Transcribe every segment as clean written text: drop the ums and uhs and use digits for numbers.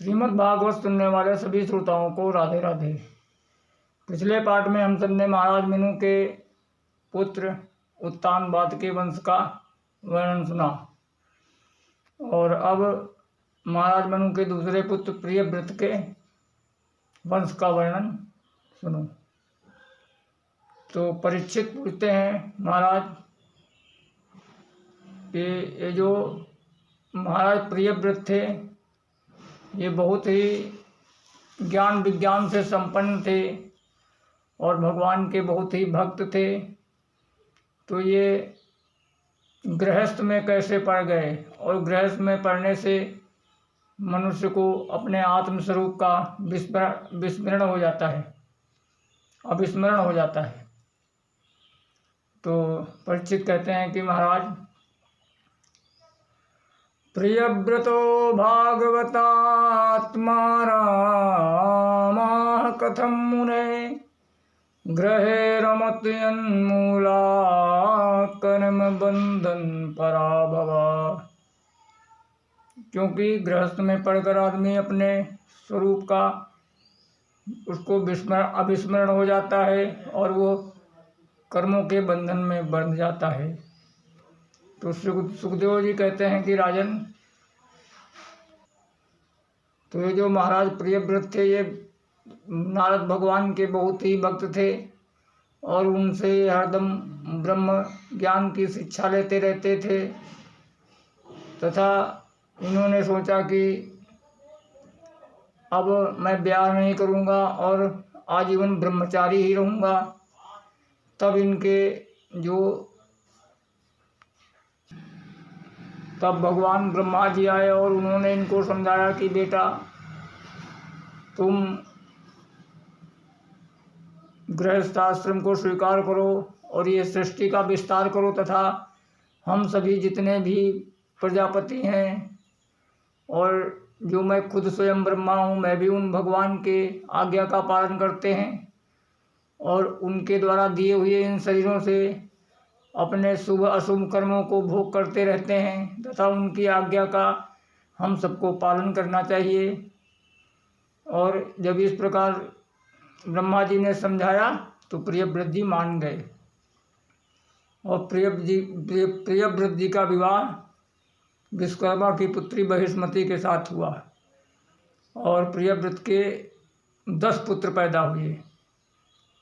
श्रीमद् भागवत सुनने वाले सभी श्रोताओं को राधे राधे। पिछले पाठ में हम सब ने महाराज मनु के पुत्र उत्तानपाद के वंश का वर्णन सुना और अब महाराज मनु के दूसरे पुत्र प्रियव्रत के वंश का वर्णन सुनो। तो परीक्षित पूछते हैं महाराज कि ये जो महाराज प्रियव्रत थे ये बहुत ही ज्ञान विज्ञान से संपन्न थे और भगवान के बहुत ही भक्त थे, तो ये गृहस्थ में कैसे पड़ गए? और गृहस्थ में पड़ने से मनुष्य को अपने आत्म स्वरूप का विस्मरण हो जाता है, अविस्मरण हो जाता है। तो परीक्षित कहते हैं कि महाराज प्रियव्रतो भागवतात्मा रामः कथं मुने ग्रहे रमत्यन्मूला कर्म बंधन पराभवा। क्योंकि गृहस्थ में पढ़कर आदमी अपने स्वरूप का उसको अविस्मरण हो जाता है और वो कर्मों के बंधन में बंध जाता है। तो सुखदेव जी कहते हैं कि राजन, तो ये जो महाराज प्रियव्रत थे ये नारद भगवान के बहुत ही भक्त थे और उनसे हरदम ब्रह्म ज्ञान की शिक्षा लेते रहते थे तथा इन्होंने सोचा कि अब मैं ब्याह नहीं करूँगा और आजीवन ब्रह्मचारी ही रहूँगा। तब भगवान ब्रह्मा जी आए और उन्होंने इनको समझाया कि बेटा तुम गृहस्थ आश्रम को स्वीकार करो और ये सृष्टि का विस्तार करो तथा हम सभी जितने भी प्रजापति हैं और जो मैं खुद स्वयं ब्रह्मा हूँ, मैं भी उन भगवान के आज्ञा का पालन करते हैं और उनके द्वारा दिए हुए इन शरीरों से अपने शुभ अशुभ कर्मों को भोग करते रहते हैं तथा उनकी आज्ञा का हम सबको पालन करना चाहिए। और जब इस प्रकार ब्रह्मा जी ने समझाया तो प्रियव्रत जी मान गए और प्रियव्रत जी का विवाह विश्वकर्मा की पुत्री बहिष्मति के साथ हुआ और प्रियव्रत के 10 पुत्र पैदा हुए।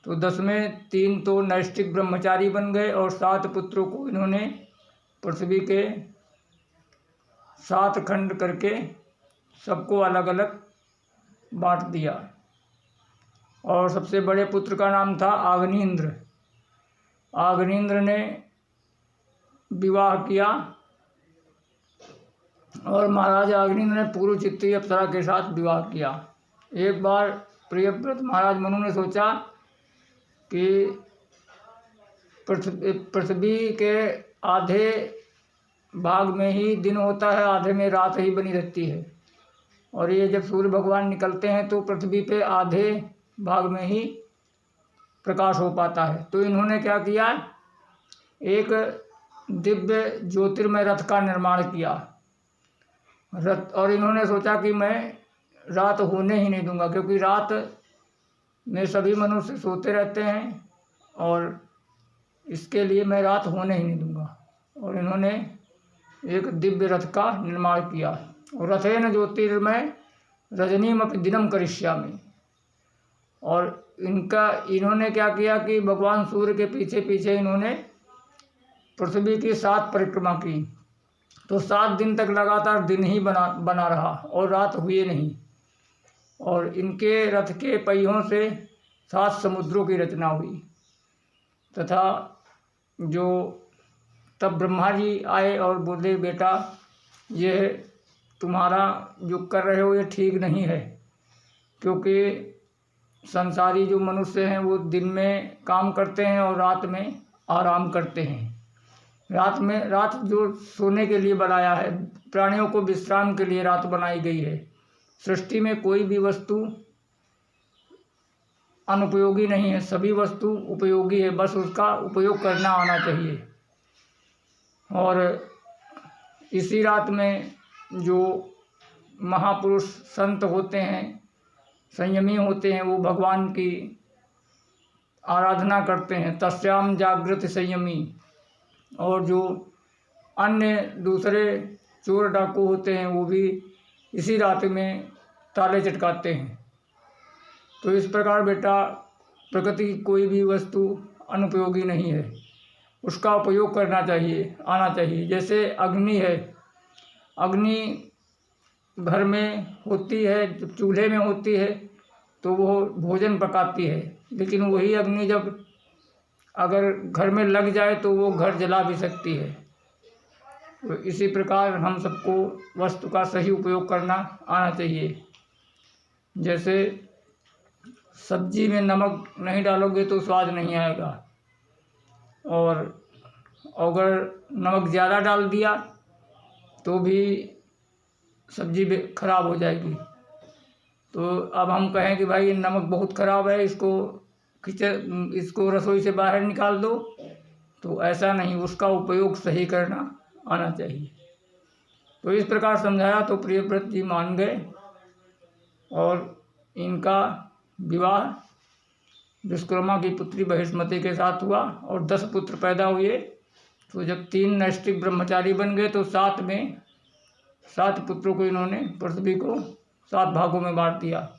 तो 10 में 3 तो नैष्ठिक ब्रह्मचारी बन गए और 7 पुत्रों को इन्होंने पृथ्वी के 7 खंड करके सबको अलग अलग बांट दिया। और सबसे बड़े पुत्र का नाम था आग्नेन्द्र। आग्नेन्द्र ने विवाह किया और महाराज आग्नेन्द्र ने पूर्व चित्ती अप्सरा के साथ विवाह किया। एक बार प्रियव्रत महाराज मनु ने सोचा कि पृथ्वी के आधे भाग में ही दिन होता है, आधे में रात ही बनी रहती है और ये जब सूर्य भगवान निकलते हैं तो पृथ्वी पे आधे भाग में ही प्रकाश हो पाता है। तो इन्होंने क्या किया, एक दिव्य ज्योतिर्मय रथ का निर्माण किया और इन्होंने सोचा कि मैं रात होने ही नहीं दूंगा, क्योंकि रात में सभी मनुष्य सोते रहते हैं और इसके लिए मैं रात होने ही नहीं दूंगा। और इन्होंने एक दिव्य रथ का निर्माण किया और रथेन ज्योतिर्मय रजनीमपि दिनम करिष्यामि। और इन्होंने क्या किया कि भगवान सूर्य के पीछे पीछे इन्होंने पृथ्वी की 7 परिक्रमा की, तो 7 दिन तक लगातार दिन ही बना रहा और रात हुए नहीं। और इनके रथ के पहियों से 7 समुद्रों की रचना हुई तथा जो तब ब्रह्मा जी आए और बोले बेटा ये तुम्हारा जो कर रहे हो ये ठीक नहीं है, क्योंकि संसारी जो मनुष्य हैं वो दिन में काम करते हैं और रात में आराम करते हैं। रात जो सोने के लिए बनाया है, प्राणियों को विश्राम के लिए रात बनाई गई है। सृष्टि में कोई भी वस्तु अनुपयोगी नहीं है, सभी वस्तु उपयोगी है, बस उसका उपयोग करना आना चाहिए। और इसी रात में जो महापुरुष संत होते हैं, संयमी होते हैं, वो भगवान की आराधना करते हैं, तस्याम जागृत संयमी। और जो अन्य दूसरे चोर डाकू होते हैं वो भी इसी रात में ताले चटकाते हैं। तो इस प्रकार बेटा प्रकृति की कोई भी वस्तु अनुपयोगी नहीं है, उसका उपयोग करना चाहिए, आना चाहिए। जैसे अग्नि है, अग्नि घर में होती है, जब चूल्हे में होती है तो वो भोजन पकाती है, लेकिन वही अग्नि जब अगर घर में लग जाए तो वो घर जला भी सकती है। तो इसी प्रकार हम सबको वस्तु का सही उपयोग करना आना चाहिए। जैसे सब्जी में नमक नहीं डालोगे तो स्वाद नहीं आएगा, और अगर नमक ज़्यादा डाल दिया तो भी सब्जी खराब हो जाएगी। तो अब हम कहें कि भाई नमक बहुत ख़राब है, इसको रसोई से बाहर निकाल दो, तो ऐसा नहीं, उसका उपयोग सही करना आना चाहिए। तो इस प्रकार समझाया तो प्रियव्रत जी मान गए, और इनका विवाह विश्वकर्मा की पुत्री बहिष्मति के साथ हुआ, और 10 पुत्र पैदा हुए। तो जब 3 नैष्ठिक ब्रह्मचारी बन गए तो 7 पुत्रों को इन्होंने पृथ्वी को 7 भागों में बांट दिया।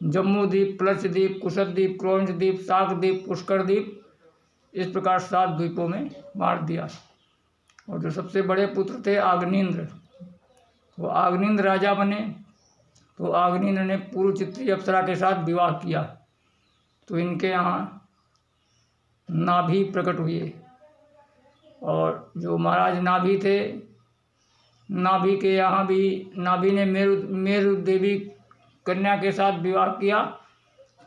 जम्बूद्वीप, प्लक्षद्वीप, कुशद्वीप, क्रौंचद्वीप, शाकद्वीप, पुष्करद्वीप, इस प्रकार 7 द्वीपों में बांट दिया। और जो सबसे बड़े पुत्र थे आग्नेन्द्र, वो आग्नेन्द्र राजा बने। तो आग्नेन्द्र ने पूर्वचित्री अप्सरा के साथ विवाह किया, तो इनके यहाँ नाभि प्रकट हुए। और जो महाराज नाभि थे, नाभि के यहाँ भी नाभि ने मेरु देवी कन्या के साथ विवाह किया,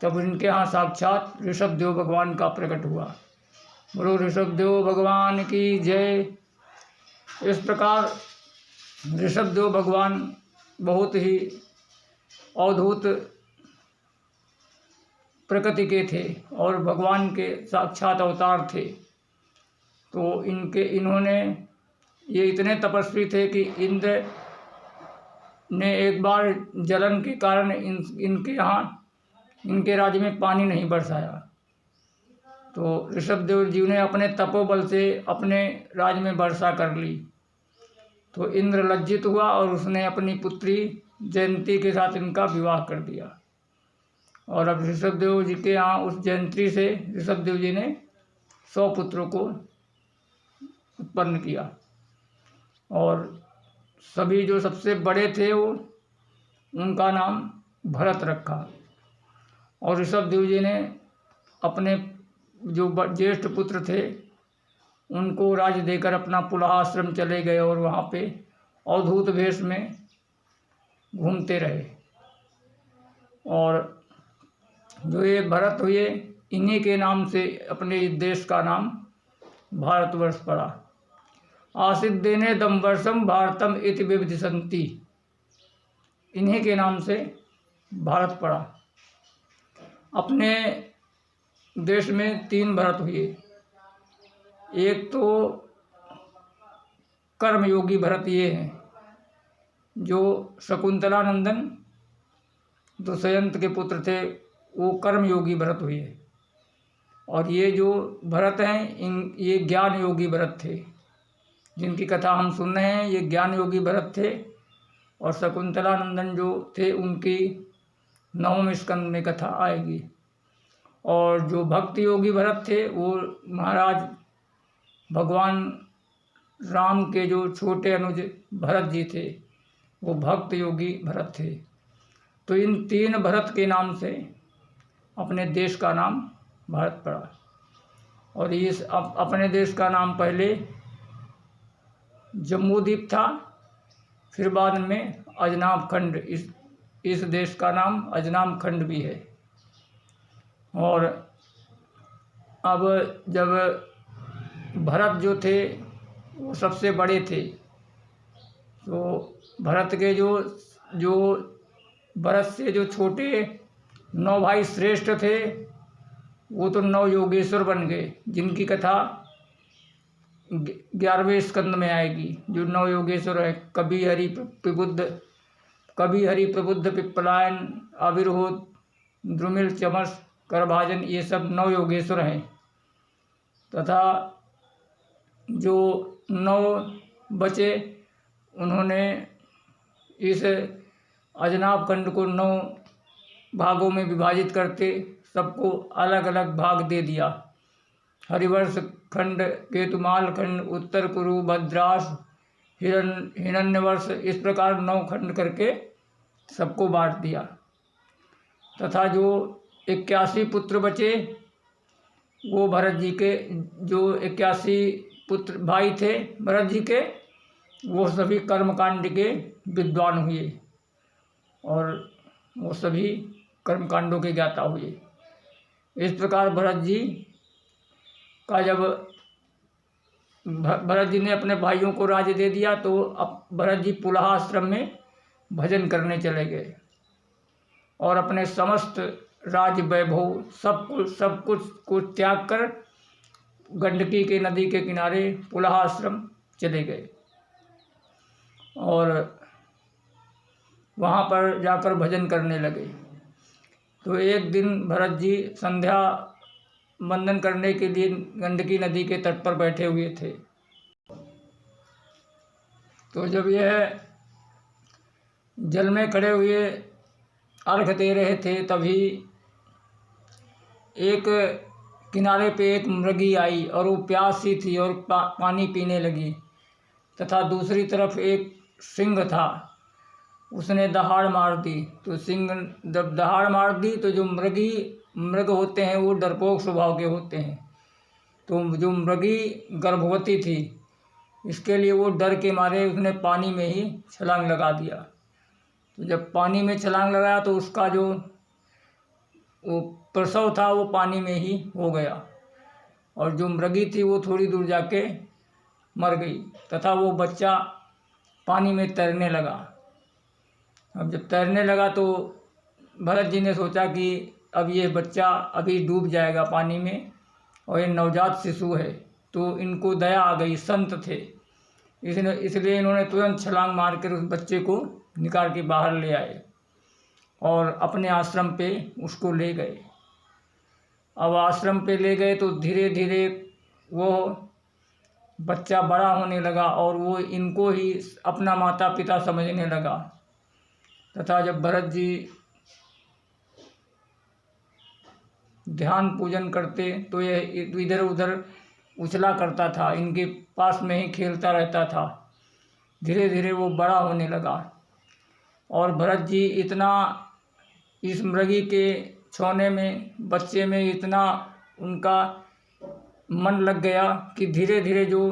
तब इनके यहाँ साक्षात ऋषभदेव भगवान का प्रकट हुआ। बोलो ऋषभदेव भगवान की जय। इस प्रकार ऋषभदेव भगवान बहुत ही अद्भुत प्रकृति के थे और भगवान के साक्षात अवतार थे। तो इन्होंने ये इतने तपस्वी थे कि इंद्र ने एक बार जलन के कारण इनके यहाँ इनके राज्य में पानी नहीं बरसाया। तो ऋषभदेव जी ने अपने तपोबल से अपने राज्य में वर्षा कर ली। तो इंद्र लज्जित हुआ और उसने अपनी पुत्री जयंती के साथ इनका विवाह कर दिया। और अब ऋषभदेव जी के यहाँ उस जयंती से ऋषभदेव जी ने 100 पुत्रों को उत्पन्न किया। और सभी जो सबसे बड़े थे वो उनका नाम भरत रखा। और ऋषभदेव जी ने अपने जो ज्येष्ठ पुत्र थे उनको राज्य देकर अपना पुलह आश्रम चले गए और वहाँ पे अवधूत वेश में घूमते रहे। और जो ये भरत हुए, इन्हीं के नाम से अपने इस देश का नाम भारतवर्ष पड़ा। आसित देने दम वर्षम भारतम इति विविधिसन्ति, इन्हीं के नाम से भारत पड़ा। अपने देश में 3 भरत हुए। एक तो कर्मयोगी भरत ये हैं जो शकुंतला नंदन दुष्यंत के पुत्र थे, वो कर्मयोगी भरत हुए। और ये जो भरत हैं ये ज्ञान योगी भरत थे, जिनकी कथा हम सुन रहे हैं, ये ज्ञान योगी भरत थे। और शकुंतला नंदन जो थे उनकी 9वें स्कंद में कथा आएगी। और जो भक्ति योगी भरत थे वो महाराज भगवान राम के जो छोटे अनुज भरत जी थे, वो भक्त योगी भरत थे। तो इन 3 भरत के नाम से अपने देश का नाम भारत पड़ा। और इस अपने देश का नाम पहले जम्बूद्वीप था, फिर बाद में अजनाब खंड, इस देश का नाम अजनाब खंड भी है। और अब जब भरत जो थे वो सबसे बड़े थे, तो भरत के जो भरत से जो छोटे 9 भाई श्रेष्ठ थे वो तो 9 योगेश्वर बन गए, जिनकी कथा 11वें स्कंद में आएगी। जो 9 योगेश्वर है, कबि हरि प्रबुद्ध कभी हरि प्रबुद्ध पिप्पलायन आविर्होत द्रुमिल चमस करभाजन, ये सब 9 योगेश्वर हैं। तथा जो 9 बचे उन्होंने इस अजनाब खंड को 9 भागों में विभाजित करके सबको अलग अलग भाग दे दिया। हरिवर्ष खंड, केतुमाल खंड, उत्तर कुरु, भद्रास, हिरण्यवर्ष, इस प्रकार 9 खंड करके सबको बांट दिया। तथा जो 81 पुत्र बचे वो भरत जी के, जो 81 पुत्र भाई थे भरत जी के, वो सभी कर्मकांड के विद्वान हुए और वो सभी कर्मकांडों के ज्ञाता हुए। इस प्रकार भरत जी का जब भरत जी ने अपने भाइयों को राज्य दे दिया तो अब भरत जी पुलह आश्रम में भजन करने चले गए और अपने समस्त राज वैभव सब कुछ को त्याग कर गंडकी के नदी के किनारे पुलह आश्रम चले गए और वहाँ पर जाकर भजन करने लगे। तो एक दिन भरत जी संध्या वंदन करने के लिए गंडकी नदी के तट पर बैठे हुए थे। तो जब यह जल में खड़े हुए अर्घ दे रहे थे तभी एक किनारे पे एक मृगी आई और वो प्यासी थी और पानी पीने लगी। तथा दूसरी तरफ एक सिंह था, उसने दहाड़ मार दी। तो सिंह जब दहाड़ मार दी तो जो मृग होते हैं वो डरपोक स्वभाव के होते हैं। तो जो मृगी गर्भवती थी, इसके लिए वो डर के मारे उसने पानी में ही छलांग लगा दिया। तो जब पानी में छलांग लगाया तो उसका जो वो प्रसव था वो पानी में ही हो गया और जो मृगी थी वो थोड़ी दूर जाके मर गई। तथा वो बच्चा पानी में तैरने लगा। अब जब तैरने लगा तो भरत जी ने सोचा कि अब ये बच्चा अभी डूब जाएगा पानी में और ये नवजात शिशु है, तो इनको दया आ गई, संत थे, इसलिए इन्होंने तुरंत छलांग मार कर उस बच्चे को निकाल के बाहर ले आए और अपने आश्रम पे उसको ले गए। अब आश्रम पे ले गए तो धीरे धीरे वो बच्चा बड़ा होने लगा और वो इनको ही अपना माता पिता समझने लगा। तथा जब भरत जी ध्यान पूजन करते तो ये इधर उधर उछला करता था, इनके पास में ही खेलता रहता था। धीरे धीरे वो बड़ा होने लगा और भरत जी इतना इस मृगी के छौने में, बच्चे में इतना उनका मन लग गया कि धीरे धीरे जो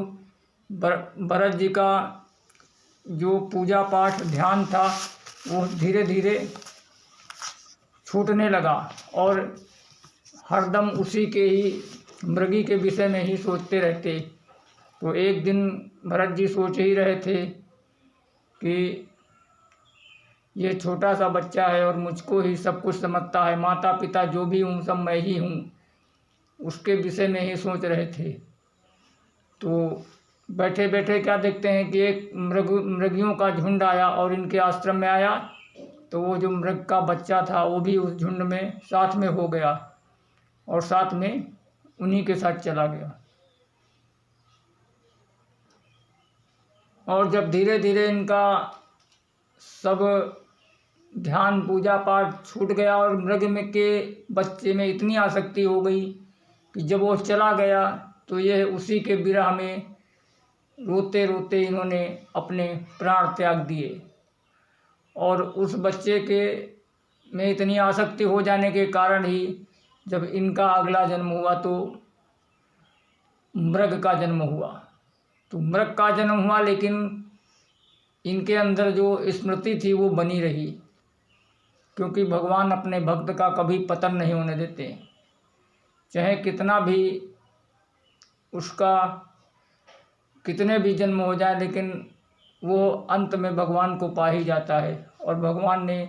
भरत जी का जो पूजा पाठ ध्यान था वो धीरे धीरे छूटने लगा और हरदम उसी के ही मृगी के विषय में ही सोचते रहते। तो एक दिन भरत जी सोच ही रहे थे कि ये छोटा सा बच्चा है और मुझको ही सब कुछ समझता है, माता पिता जो भी हूँ सब मैं ही हूँ, उसके विषय में ही सोच रहे थे। तो बैठे बैठे क्या देखते हैं कि एक मृगियों का झुंड आया और इनके आश्रम में आया। तो वो जो मृग का बच्चा था वो भी उस झुंड में साथ में हो गया और साथ में उन्हीं के साथ चला गया। और जब धीरे धीरे इनका सब ध्यान पूजा पाठ छूट गया और मृग में के बच्चे में इतनी आसक्ति हो गई कि जब वो चला गया तो यह उसी के विरह में रोते रोते इन्होंने अपने प्राण त्याग दिए। और उस बच्चे के में इतनी आसक्ति हो जाने के कारण ही जब इनका अगला जन्म हुआ तो मृग का जन्म हुआ। तो मृग का जन्म हुआ लेकिन इनके अंदर जो स्मृति थी वो बनी रही, क्योंकि भगवान अपने भक्त का कभी पतन नहीं होने देते। चाहे कितना भी उसका कितने भी जन्म हो जाए लेकिन वो अंत में भगवान को पा ही जाता है। और भगवान ने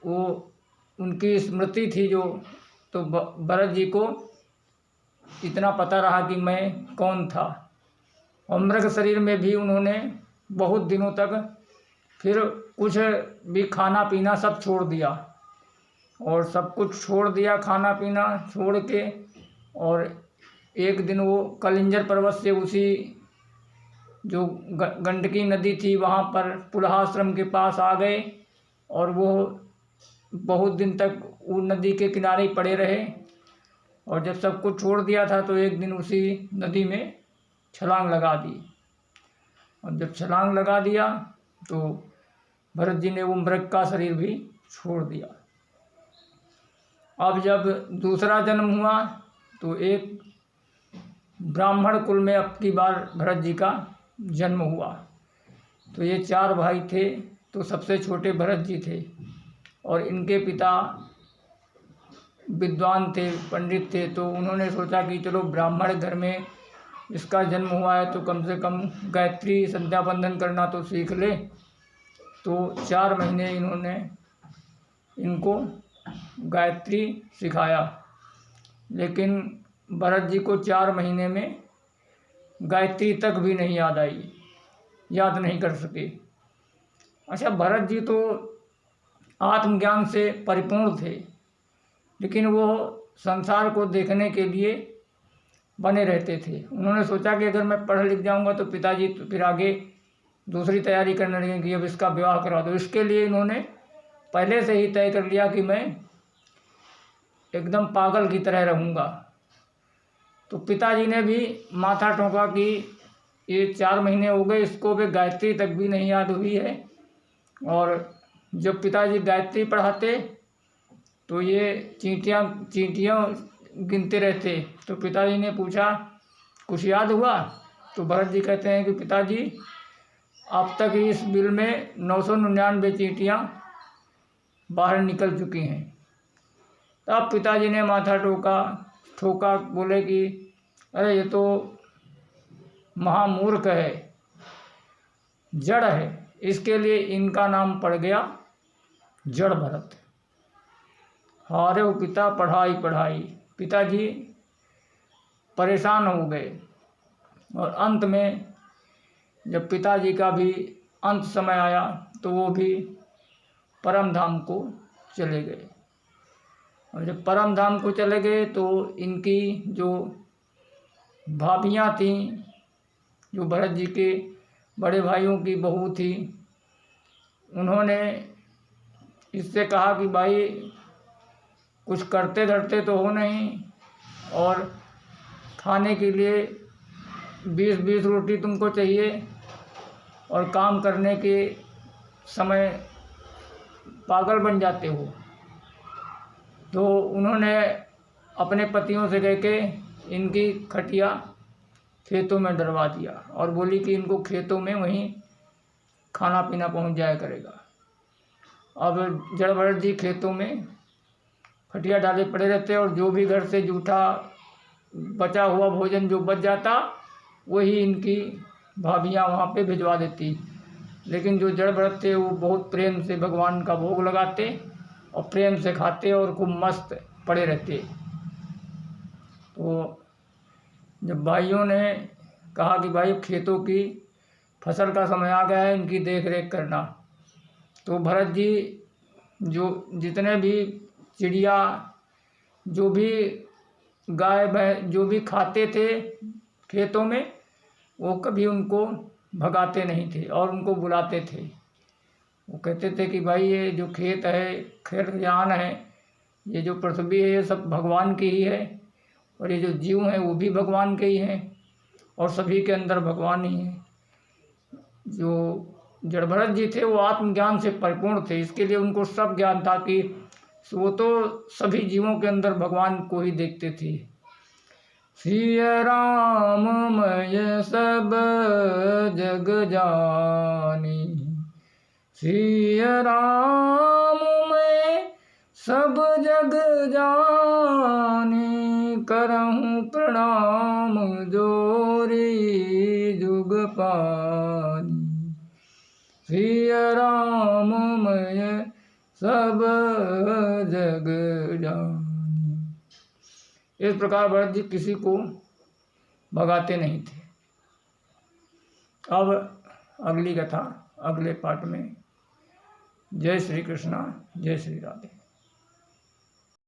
वो उनकी स्मृति थी जो, तो भरत जी को इतना पता रहा कि मैं कौन था। और मृग शरीर में भी उन्होंने बहुत दिनों तक फिर कुछ भी खाना पीना सब छोड़ दिया, और सब कुछ छोड़ दिया, खाना पीना छोड़ के। और एक दिन वो कलिंजर पर्वत से उसी जो गंडकी नदी थी वहाँ पर पुलहाश्रम के पास आ गए, और वो बहुत दिन तक वो नदी के किनारे ही पड़े रहे। और जब सब कुछ छोड़ दिया था तो एक दिन उसी नदी में छलांग लगा दी। और जब छलांग लगा दिया तो भरत जी ने वो मृग का शरीर भी छोड़ दिया। अब जब दूसरा जन्म हुआ तो एक ब्राह्मण कुल में अब की बार भरत जी का जन्म हुआ। तो ये 4 भाई थे, तो सबसे छोटे भरत जी थे, और इनके पिता विद्वान थे, पंडित थे। तो उन्होंने सोचा कि चलो ब्राह्मण घर में इसका जन्म हुआ है तो कम से कम गायत्री संध्या बंदन करना तो सीख ले। तो 4 महीने इन्होंने इनको गायत्री सिखाया, लेकिन भरत जी को 4 महीने में गायत्री तक भी नहीं याद आई, याद नहीं कर सके। अच्छा, भरत जी तो आत्मज्ञान से परिपूर्ण थे, लेकिन वो संसार को देखने के लिए बने रहते थे। उन्होंने सोचा कि अगर मैं पढ़ लिख जाऊंगा तो पिताजी तो फिर आगे दूसरी तैयारी करने लगे कि अब इसका विवाह करा दो। इसके लिए इन्होंने पहले से ही तय कर लिया कि मैं एकदम पागल की तरह रहूँगा। तो पिताजी ने भी माथा ठोका कि ये 4 महीने हो गए, इसको भी गायत्री तक भी नहीं याद हुई है। और जब पिताजी गायत्री पढ़ाते तो ये चींटियाँ गिनते रहते। तो पिताजी ने पूछा कुछ याद हुआ? तो भरत जी कहते हैं कि पिताजी अब तक इस बिल में 999 चींटियाँ बाहर निकल चुकी हैं। तब पिताजी ने माथा ठोका, बोले कि अरे ये तो महामूर्ख है, जड़ है, इसके लिए इनका नाम पड़ गया जड़ भरत। हारे वो पिता पढ़ाई। पिताजी परेशान हो गए, और अंत में जब पिताजी का भी अंत समय आया तो वो भी परम धाम को चले गए। और जब परम धाम को चले गए तो इनकी जो भाभियाँ थीं, जो भरत जी के बड़े भाइयों की बहू थी, उन्होंने इससे कहा कि भाई कुछ करते धरते तो हो नहीं, और खाने के लिए 20-20 रोटी तुमको चाहिए, और काम करने के समय पागल बन जाते हो। तो उन्होंने अपने पतियों से कह के इनकी खटिया खेतों में डलवा दिया, और बोली कि इनको खेतों में वहीं खाना पीना पहुंच जाया करेगा। अब जड़ भरत जी खेतों में खटिया डाले पड़े रहते, और जो भी घर से जूठा बचा हुआ भोजन जो बच जाता वही इनकी भाभियाँ वहाँ पे भिजवा देती। लेकिन जो जड़ भरत थे वो बहुत प्रेम से भगवान का भोग लगाते और प्रेम से खाते और खूब मस्त पड़े रहते। तो जब भाइयों ने कहा कि भाई खेतों की फसल का समय आ गया है, इनकी देख रेख करना, तो भरत जी जो जितने भी चिड़िया, जो भी गाय भैंस जो भी खाते थे खेतों में, वो कभी उनको भगाते नहीं थे और उनको बुलाते थे। वो कहते थे कि भाई ये जो खेत है, खलिहान है, ये जो पृथ्वी है, ये सब भगवान की ही है, और ये जो जीव हैं वो भी भगवान के ही हैं, और सभी के अंदर भगवान ही है। जो जड़ भरत जी थे वो आत्मज्ञान से परिपूर्ण थे, इसके लिए उनको सब ज्ञान था कि वो तो सभी जीवों के अंदर भगवान को ही देखते थे। सिया राम मैं सब जग जानी, सिया राम मैं सब जग जानी, करहूँ प्रणाम जोरी जुग पानी, सिया राम मैं सब जग जानी। इस प्रकार भरत जी किसी को भगाते नहीं थे। अब अगली कथा अगले पार्ट में जय श्री कृष्णा, जय श्री राधे।